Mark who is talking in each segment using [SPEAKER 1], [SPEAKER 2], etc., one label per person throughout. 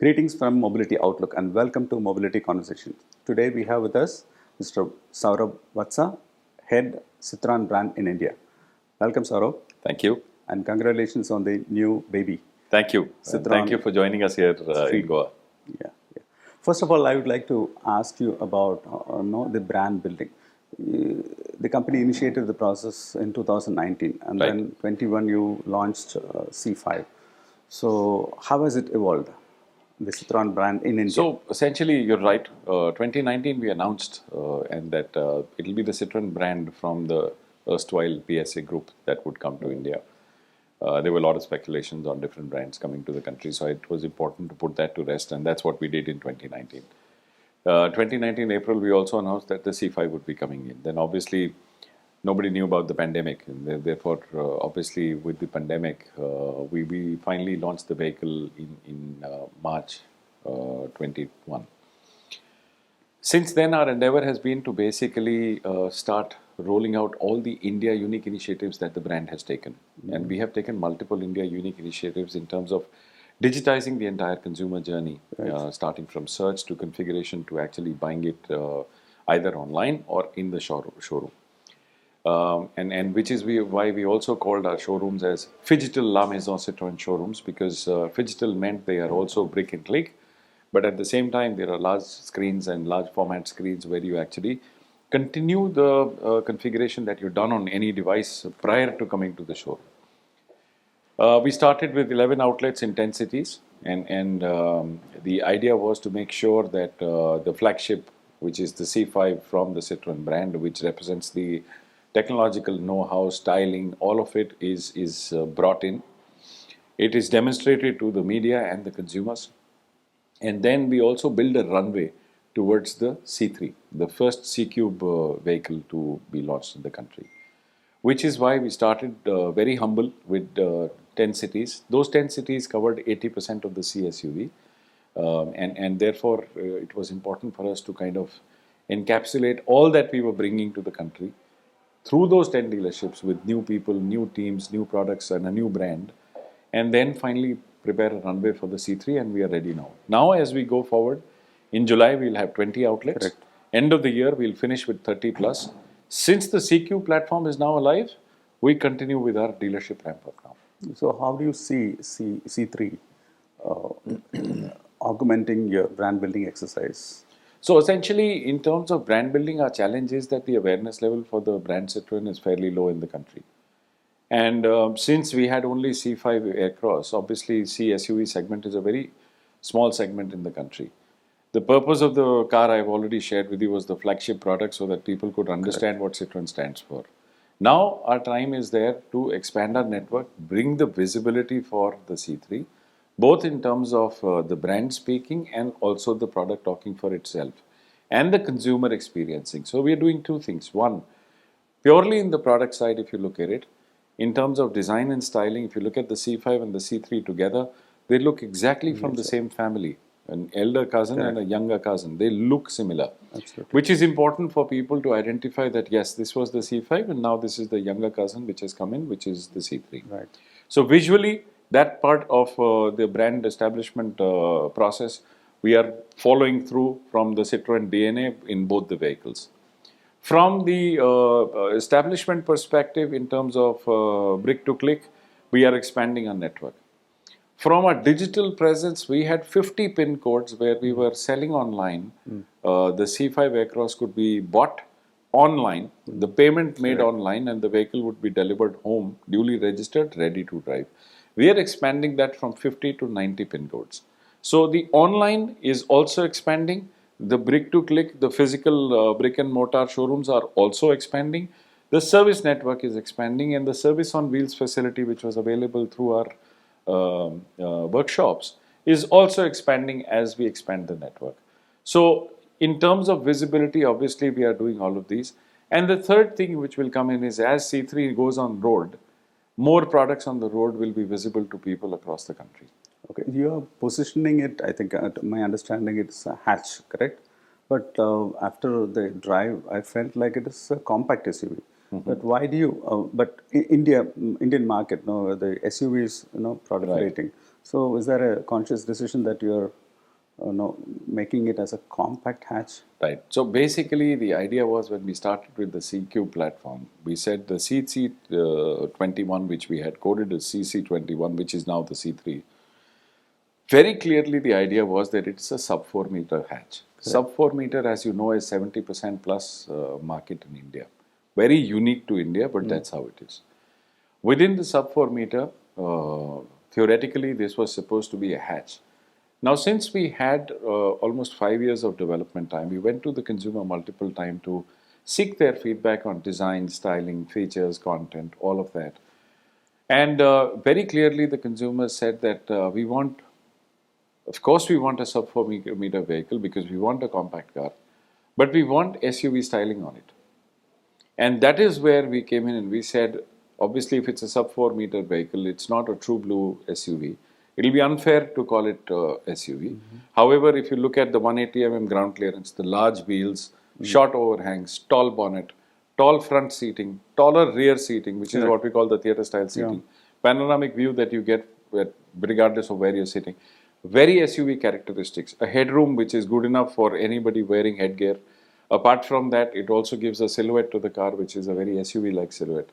[SPEAKER 1] Greetings from Mobility Outlook and welcome to Mobility Conversations. Today we have with us Mr. Saurabh Vatsa, Head Citroen Brand in India. Welcome, Saurabh,
[SPEAKER 2] Thank you.
[SPEAKER 1] and congratulations on the new baby.
[SPEAKER 2] Thank you. And thank you for joining us here in Goa.
[SPEAKER 1] Yeah. First of all, I would like to ask you about the brand building. The company initiated the process in 2019, and
[SPEAKER 2] Right.
[SPEAKER 1] then 21 you launched C5. So how has it evolved? The Citroen brand in India.
[SPEAKER 2] So essentially, you're right. 2019, we announced and that it'll be the Citroen brand from the erstwhile PSA group that would come to India. There were a lot of speculations on different brands coming to the country, so it was important to put that to rest, and that's what we did in 2019. 2019 April, we also announced that the C5 would be coming in. Then obviously, nobody knew about the pandemic, and therefore, obviously, with the pandemic, we finally launched the vehicle in March 21. Since then, our endeavor has been to basically start rolling out all the India unique initiatives that the brand has taken. And we have taken multiple India unique initiatives in terms of digitizing the entire consumer journey, starting from search to configuration to actually buying it either online or in the showroom. And which is why we also called our showrooms as Phygital La Maison Citroën showrooms, because Phygital meant they are also brick and click, but at the same time there are large screens and large format screens where you actually continue the configuration that you've done on any device prior to coming to the showroom. We started with 11 outlets in 10 cities, and the idea was to make sure that the flagship, which is the C5 from the Citroen brand, which represents the technological know-how, styling, all of it is brought in. It is demonstrated to the media and the consumers. And then we also build a runway towards the C3, the first C-Cube vehicle to be launched in the country. Which is why we started very humble with 10 cities. Those 10 cities covered 80% of the CSUV. And therefore, it was important for us to kind of encapsulate all that we were bringing to the country through those 10 dealerships with new people, new teams, new products, and a new brand. And then finally prepare a runway for the C3, and we are ready now. Now, as we go forward, in July, we'll have 20 outlets.
[SPEAKER 1] Correct.
[SPEAKER 2] End of the year, we'll finish with 30 plus. Since the CQ platform is now alive, we continue with our dealership ramp up now.
[SPEAKER 1] So how do you see C3 augmenting your brand building exercise?
[SPEAKER 2] So essentially, in terms of brand building, our challenge is that the awareness level for the brand Citroen is fairly low in the country. And since we had only C5 Aircross, obviously C-SUV segment is a very small segment in the country. The purpose of the car I've already shared with you was the flagship product so that people could understand what Citroen stands for. Now our time is there to expand our network, bring the visibility for the C3, both in terms of the brand speaking and also the product talking for itself and the consumer experiencing. So we are doing two things. One, purely in the product side, if you look at it, in terms of design and styling, if you look at the C5 and the C3 together, they look exactly from the same family. An elder cousin and a younger cousin. They look similar.
[SPEAKER 1] Absolutely.
[SPEAKER 2] Which is important for people to identify that, yes, this was the C5 and now this is the younger cousin which has come in, which is the C3.
[SPEAKER 1] Right.
[SPEAKER 2] So visually, that part of the brand establishment process, we are following through from the Citroen DNA in both the vehicles. From the establishment perspective, in terms of brick to click, we are expanding our network. From our digital presence, we had 50 pin codes where we were selling online. The C5 Aircross could be bought online, the payment made online, and the vehicle would be delivered home, duly registered, ready to drive. We are expanding that from 50 to 90 pin codes. So the online is also expanding. The brick to click, the physical brick and mortar showrooms are also expanding. The service network is expanding, and the service on wheels facility, which was available through our workshops, is also expanding as we expand the network. So in terms of visibility, obviously we are doing all of these. And the third thing which will come in is as C3 goes on road, more products on the road will be visible to people across the country.
[SPEAKER 1] Okay, you are positioning it, I think, my understanding it's a hatch, correct? But after the drive, I felt like it is a compact SUV. But why do you, but Indian market, no, the SUV is, proliferating. So is there a conscious decision that you're no, making it as a compact hatch.
[SPEAKER 2] Right. So basically, the idea was when we started with the CQ platform, we said the CC21, which we had coded as CC21, which is now the C3. Very clearly, the idea was that it's a sub 4 meter hatch. Sub 4 meter, as you know, is 70% plus market in India. Very unique to India, but that's how it is. Within the sub 4 meter, theoretically, this was supposed to be a hatch. Now, since we had almost 5 years of development time, we went to the consumer multiple times to seek their feedback on design, styling, features, content, all of that. And very clearly, the consumers said that we want, of course, we want a sub 4 meter vehicle because we want a compact car, but we want SUV styling on it. And that is where we came in and we said, obviously, if it's a sub 4 meter vehicle, it's not a true blue SUV. It'll be unfair to call it SUV. However, if you look at the 180 ground clearance, the large wheels, short overhangs, tall bonnet, tall front seating, taller rear seating, which is what we call the theatre style seating, panoramic view that you get regardless of where you're sitting. Very SUV characteristics, a headroom which is good enough for anybody wearing headgear. Apart from that, it also gives a silhouette to the car, which is a very SUV-like silhouette.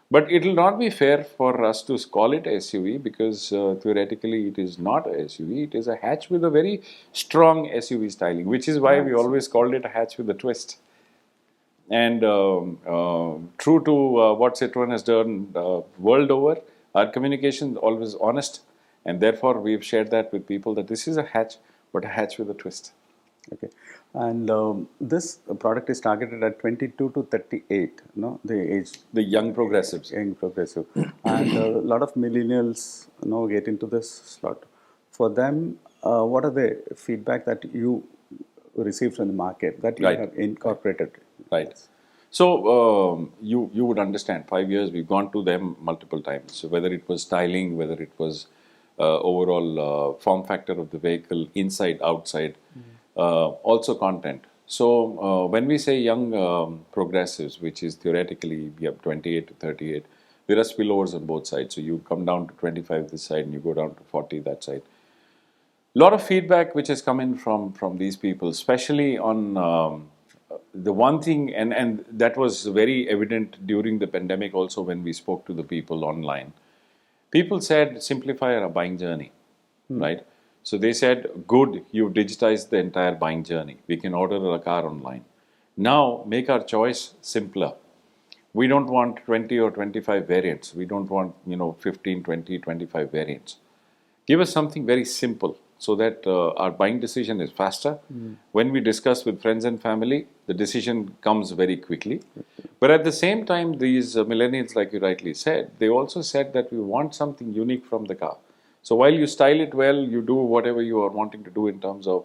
[SPEAKER 2] But it will not be fair for us to call it SUV because theoretically it is not a SUV. It is a hatch with a very strong SUV styling, which is why we always called it a hatch with a twist. And true to what Citroen has done world over, our communication is always honest. And therefore, we've shared that with people that this is a hatch, but a hatch with a twist.
[SPEAKER 1] Okay, and this product is targeted at 22 to 38, no, the age.
[SPEAKER 2] The young progressives.
[SPEAKER 1] Young progressive, and a lot of millennials, get into this slot. For them, what are the feedback that you received from the market that you have incorporated?
[SPEAKER 2] Right. So you would understand. 5 years we've gone to them multiple times. So whether it was styling, whether it was overall form factor of the vehicle, inside, outside. Also content. So when we say young progressives, which is theoretically we have 28 to 38, there are spillovers on both sides. So you come down to 25 this side and you go down to 40 that side. A lot of feedback which has come in from these people, especially on the one thing, and that was very evident during the pandemic also when we spoke to the people online. People said, simplify our buying journey, right? So they said, good, you've digitized the entire buying journey. We can order a car online. Now, make our choice simpler. We don't want 20 or 25 variants. We don't want, 15, 20, 25 variants. Give us something very simple so that our buying decision is faster. When we discuss with friends and family, the decision comes very quickly. But at the same time, these millennials, like you rightly said, they also said that we want something unique from the car. So while you style it well, you do whatever you are wanting to do in terms of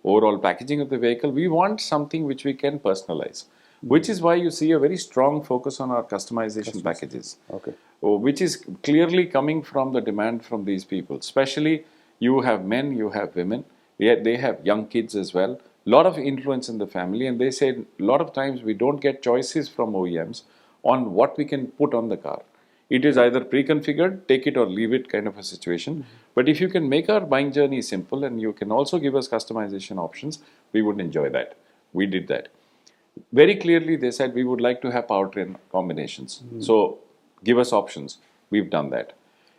[SPEAKER 2] overall packaging of the vehicle, we want something which we can personalize, which is why you see a very strong focus on our customization packages, which is clearly coming from the demand from these people. Especially you have men, you have women, yet they have young kids as well, a lot of influence in the family, and they say a lot of times we don't get choices from OEMs on what we can put on the car. It is either pre-configured, take it or leave it kind of a situation. But if you can make our buying journey simple and you can also give us customization options, we would enjoy that. We did that. Very clearly, they said we would like to have powertrain combinations. So give us options. We've done that.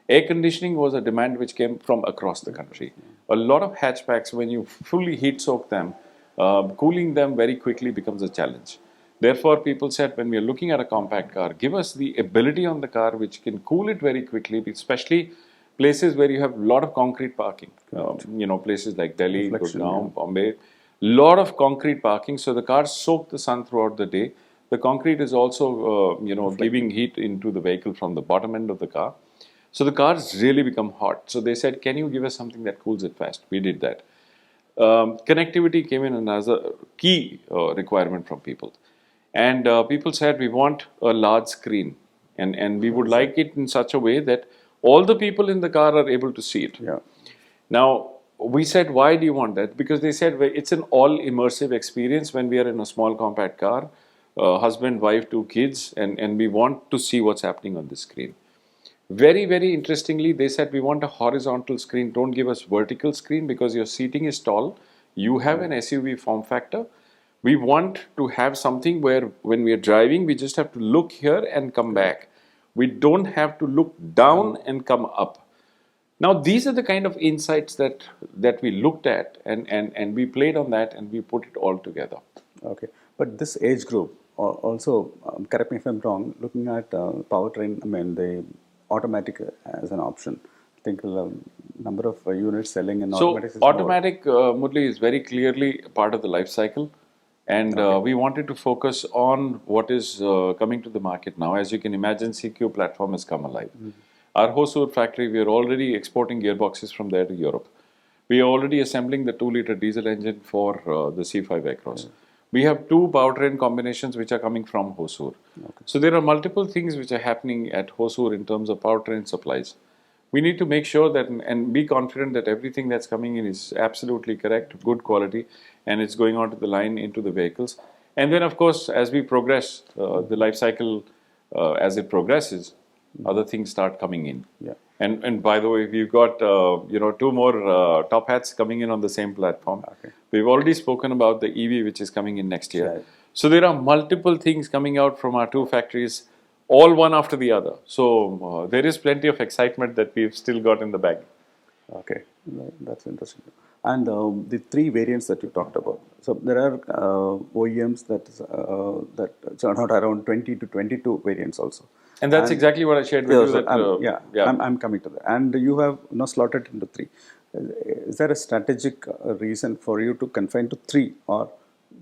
[SPEAKER 2] Air conditioning was a demand which came from across the country. A lot of hatchbacks, when you fully heat soak them, cooling them very quickly becomes a challenge. Therefore, people said, when we are looking at a compact car, give us the ability on the car which can cool it very quickly, especially places where you have a lot of concrete parking. Places like Delhi, Gurgaon, Bombay, lot of concrete parking. So the cars soak the sun throughout the day. The concrete is also, giving heat into the vehicle from the bottom end of the car. So the cars really become hot. So they said, can you give us something that cools it fast? We did that. Connectivity came in as a key requirement from people. And people said, we want a large screen. And we would like it in such a way that all the people in the car are able to see it. Now, we said, why do you want that? Because they said, well, it's an all immersive experience when we are in a small compact car, husband, wife, 2 kids, and we want to see what's happening on the screen. Very, very interestingly, they said we want a horizontal screen. Don't give us vertical screen because your seating is tall. You have an SUV form factor. We want to have something where when we are driving, we just have to look here and come back. We don't have to look down and come up. Now, these are the kind of insights that we looked at, and we played on that, and we put it all together.
[SPEAKER 1] Okay, but this age group also, correct me if I'm wrong, looking at powertrain, I mean the automatic as an option. I think number of units selling in
[SPEAKER 2] So
[SPEAKER 1] automatic is more.
[SPEAKER 2] automatic, Murli, is very clearly part of the life cycle, and we wanted to focus on what is coming to the market now. As you can imagine, CQ platform has come alive. Our Hosur factory, we are already exporting gearboxes from there to Europe. We are already assembling the 2-liter diesel engine for the C5 Acros. We have two powertrain combinations which are coming from Hosur. So there are multiple things which are happening at Hosur in terms of powertrain supplies. We need to make sure that and be confident that everything that's coming in is absolutely correct, good quality, and it's going onto the line into the vehicles. And then, of course, as we progress, the life cycle, as it progresses, other things start coming in.
[SPEAKER 1] Yeah.
[SPEAKER 2] And by the way, we've got two more top hats coming in on the same platform.
[SPEAKER 1] Okay.
[SPEAKER 2] We've already spoken about the EV which is coming in next year.
[SPEAKER 1] Right.
[SPEAKER 2] So there are multiple things coming out from our two factories, all one after the other. So there is plenty of excitement that we've still got in the bag.
[SPEAKER 1] Okay, that's interesting. And the three variants that you talked about. So there are OEMs that churn out around 20 to 22 variants also.
[SPEAKER 2] And that's exactly what I shared with
[SPEAKER 1] Yeah,
[SPEAKER 2] you.
[SPEAKER 1] so
[SPEAKER 2] That
[SPEAKER 1] I'm coming to that. And you have slotted into three. Is there a strategic reason for you to confine to three, or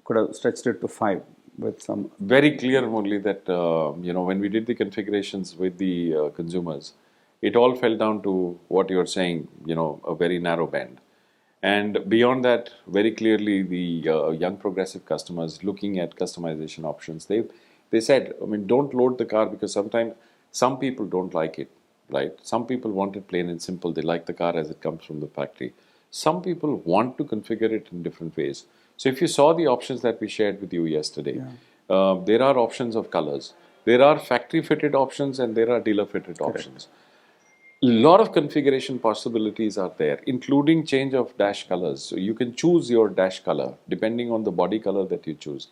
[SPEAKER 1] could have stretched it to five with some?
[SPEAKER 2] very clear only that when we did the configurations with the consumers, it all fell down to what you're saying, a very narrow band. And beyond that, very clearly, the young progressive customers looking at customization options, they said, I mean, don't load the car because sometimes some people don't like it, right? Some people want it plain and simple. They like the car as it comes from the factory. Some people want to configure it in different ways. So if you saw the options that we shared with you yesterday, there are options of colors. There are factory fitted options and there are dealer fitted options. A lot of configuration possibilities are there, including change of dash colors. So you can choose your dash color depending on the body color that you choose,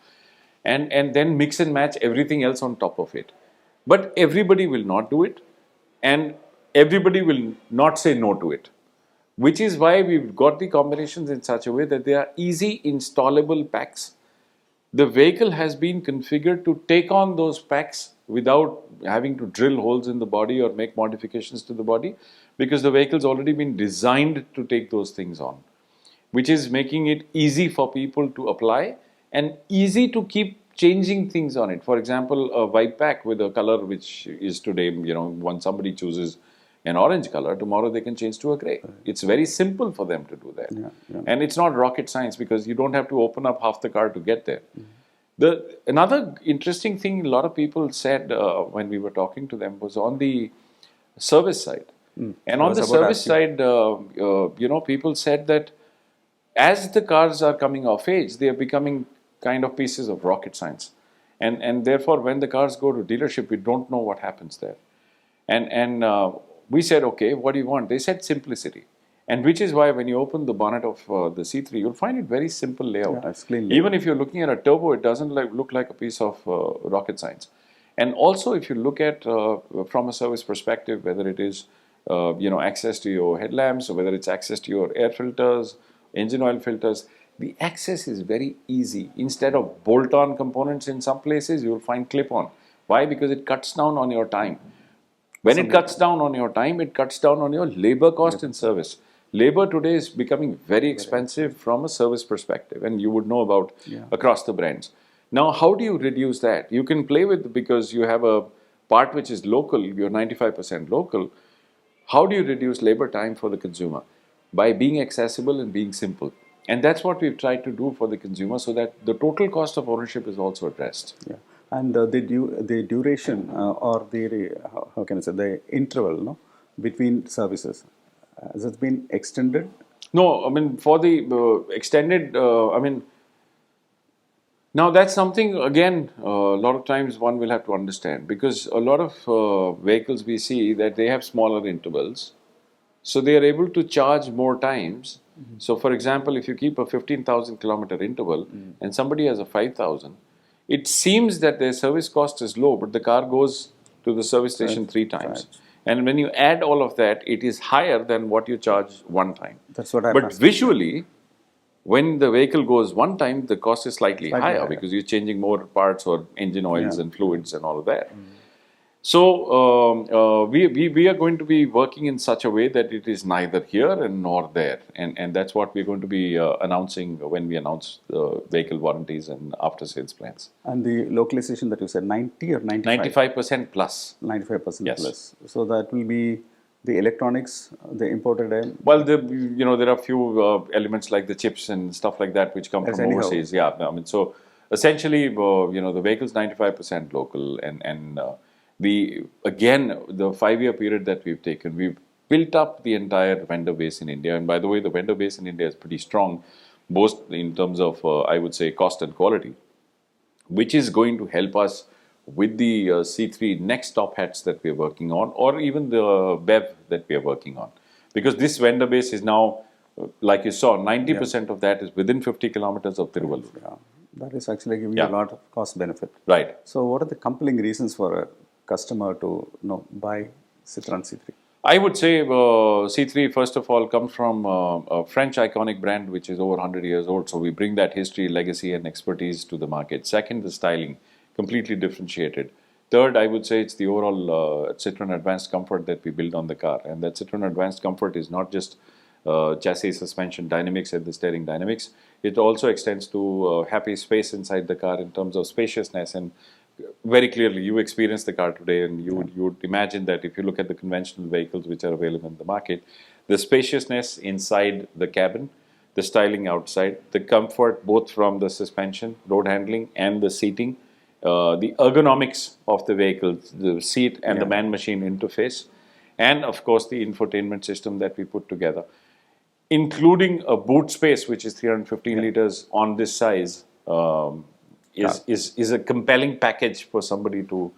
[SPEAKER 2] and then mix and match everything else on top of it. But everybody will not do it, and everybody will not say no to it. Which is why we've got the combinations in such a way that they are easy installable packs. The vehicle has been configured to take on those packs without having to drill holes in the body or make modifications to the body, because the vehicle's already been designed to take those things on, which is making it easy for people to apply and easy to keep changing things on it. For example, a white pack with a color which is today, when somebody chooses an orange color, tomorrow they can change to a gray. It's very simple for them to do that. And it's not rocket science because you don't have to open up half the car to get there. Another interesting thing a lot of people said when we were talking to them was on the service side. And on the service side, people said that as the cars are coming of age, they are becoming kind of pieces of rocket science. And therefore, when the cars go to dealership, we don't know what happens there. And we said, okay, what do you want? They said simplicity. And which is why when you open the bonnet of the C3, you'll find it very simple layout.
[SPEAKER 1] Yeah, it's clean layout.
[SPEAKER 2] Even if you're looking at a turbo, it doesn't look like a piece of rocket science. And also, if you look at from a service perspective, whether it is access to your headlamps or whether it's access to your air filters, engine oil filters, the access is very easy. Instead of bolt-on components in some places, you'll find clip-on. Why? Because it cuts down on your time. When it cuts down on your time, it cuts down on your labor cost in service. Labor today is becoming very expensive from a service perspective, and you would know about across the brands. Now, how do you reduce that? You can play with, because you have a part which is local, you're 95% local. How do you reduce labor time for the consumer? By being accessible and being simple. And that's what we've tried to do for the consumer so that the total cost of ownership is also addressed.
[SPEAKER 1] Yeah. And the duration or how can I say, the interval, no, between services, has it been extended?
[SPEAKER 2] No, I mean, for the extended, Now that's something again, a lot of times one will have to understand, because a lot of vehicles we see that they have smaller intervals, so they are able to charge more times. So for example, if you keep a 15,000 kilometer interval and somebody has a 5,000, it seems that their service cost is low, but the car goes to the service station 3 times.
[SPEAKER 1] Right.
[SPEAKER 2] And when you add all of that, it is higher than what you charge one time.
[SPEAKER 1] That's what I
[SPEAKER 2] But visually, when the vehicle goes one time, the cost is slightly higher because you're changing more parts or engine oils and fluids and all of that. So we are going to be working in such a way that it is neither here and nor there, and that's what we're going to be announcing when we announce the vehicle warranties and after sales plans.
[SPEAKER 1] And the localization that you said, 90 or 95?
[SPEAKER 2] 95% plus.
[SPEAKER 1] 95% plus. So that will be the electronics, the imported end.
[SPEAKER 2] Well, there are a few elements like the chips and stuff like that which come from overseas. Yeah, I mean, so essentially, the vehicle's 95% local, and the 5-year period that we've taken, we've built up the entire vendor base in India. And by the way, the vendor base in India is pretty strong, both in terms of I would say cost and quality, which is going to help us with the C3 next top hats that we are working on, or even the BEV that we are working on. Because this vendor base is now, like you saw, 90% of that is within 50 kilometers of Tiruvallur.
[SPEAKER 1] Yeah. That is actually giving you a lot of cost benefit.
[SPEAKER 2] Right.
[SPEAKER 1] So what are the compelling reasons for a customer to buy Citroen C3?
[SPEAKER 2] I would say C3, first of all, comes from a French iconic brand which is over 100 years old. So we bring that history, legacy, and expertise to the market. Second, the styling, completely differentiated. Third, I would say it's the overall Citroen Advanced Comfort that we build on the car. And that Citroen Advanced Comfort is not just chassis, suspension, dynamics, and the steering dynamics. It also extends to happy space inside the car in terms of spaciousness. And very clearly, you experienced the car today, and you would imagine that if you look at the conventional vehicles which are available in the market, the spaciousness inside the cabin, the styling outside, the comfort both from the suspension, road handling, and the seating, the ergonomics of the vehicle, the seat and the man-machine interface, and of course the infotainment system that we put together, including a boot space which is 315 liters on this size, is a compelling package for somebody to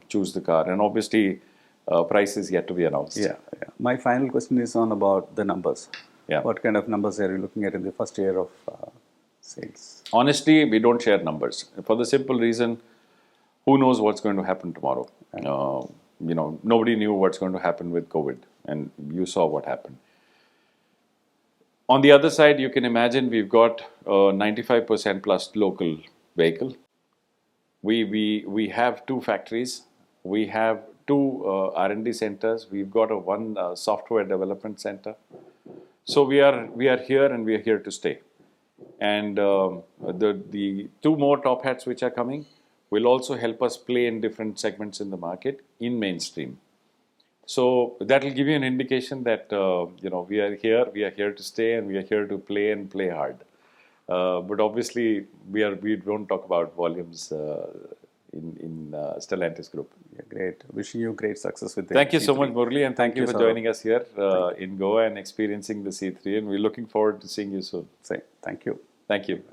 [SPEAKER 2] choose the car. And obviously, price is yet to be announced.
[SPEAKER 1] Yeah. My final question is on about the numbers.
[SPEAKER 2] Yeah.
[SPEAKER 1] What kind of numbers are you looking at in the first year of sales?
[SPEAKER 2] Honestly, we don't share numbers for the simple reason, who knows what's going to happen tomorrow. Nobody knew what's going to happen with COVID, and you saw what happened. On the other side, you can imagine we've got a 95% plus local vehicle. We have 2 factories. We have 2 R&D centers. We've got one software development center. So we are here, and we are here to stay. And the 2 more top hats which are coming will also help us play in different segments in the market in mainstream. So that will give you an indication that we are here to stay, and we are here to play and play hard. But obviously we don't talk about volumes in Stellantis Group.
[SPEAKER 1] Yeah, great. Wishing you great success with the
[SPEAKER 2] Thank you
[SPEAKER 1] C3.
[SPEAKER 2] so much, Murali, and thank you for joining us here in Goa and experiencing the C3. And we're looking forward to seeing you soon.
[SPEAKER 1] Thank you.
[SPEAKER 2] Thank you.